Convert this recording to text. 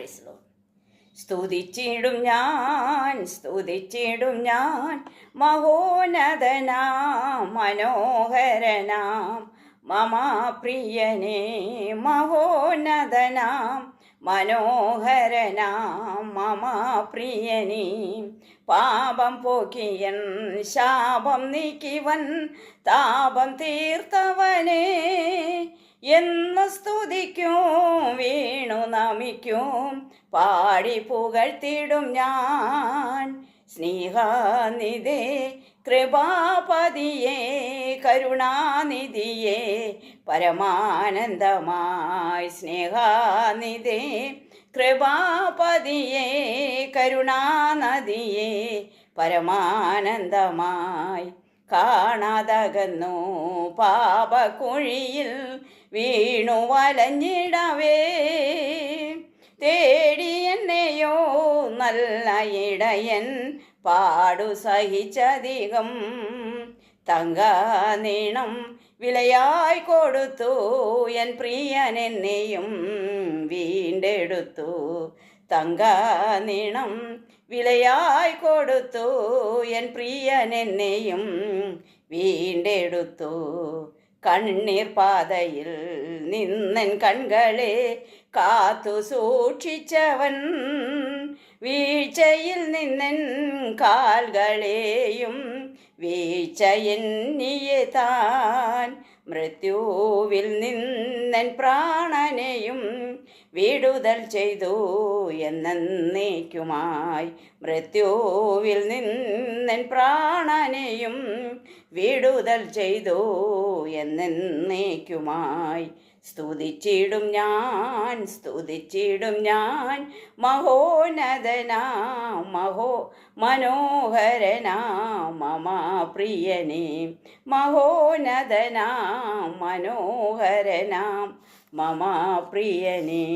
Price. സ്തുതിച്ചിടും ഞാൻ മഹോന്നതനാം മനോഹരനാം മമ പ്രിയനേ. മഹോന്നതനാം മനോഹരനാം മമ പ്രിയനേ. പാപം പോക്കിയൻ ശാപം നീക്കിവൻ താപം തീർത്തവനേ. എന്ന് സ്തുതിക്കും വീണു നമിക്കും പാടി പുകഴ്ത്തിടും ഞാൻ. സ്നേഹാനിധേ കൃപാപതിയേ കരുണാനിധിയേ പരമാനന്ദമായി. സ്നേഹാനിധേ കൃപാപതിയേ കരുണാനദിയേ പരമാനന്ദമായി. കാണാതകന്നു പാപക്കുഴിയിൽ വീണു വലഞ്ഞിടവേ. തേടി എന്നെയോ നല്ല ഇടയൻ പാടു സഹിച്ചധികം. തങ്കനീണം വിലയായി കൊടുത്തു എൻ പ്രിയൻ എന്നെയും വീണ്ടെടുത്തു. തങ്കനീണം വിലയായി കൊടുത്തു എൻ പ്രിയൻ എന്നെയും വീണ്ടെടുത്തു. കണ്ണീർ പാതയിൽ നിന്നൻ കൺകളെ കാത്തു സൂക്ഷിച്ചവൻ. വീഴ്ചയിൽ നിന്നൻ കാൽകളെയും വീഴ്ചയെന്നിയെ താൻ. മൃത്യുവിൽ നിന്നൻ പ്രാണനെയും വിടുതൽ ചെയ്തു എന്നേക്കുമായി. മൃത്യുവിൽ നിന്നൻ പ്രാണനെയും വിടുതൽ ചെയ്തു എന്നേക്കുമായി. സ്തുതിച്ചിടും ഞാൻ മഹോന്നതനാം മനോഹരനാം മമ പ്രിയനേ. മഹോന്നതനാം മനോഹരനാം മമ പ്രിയനേ.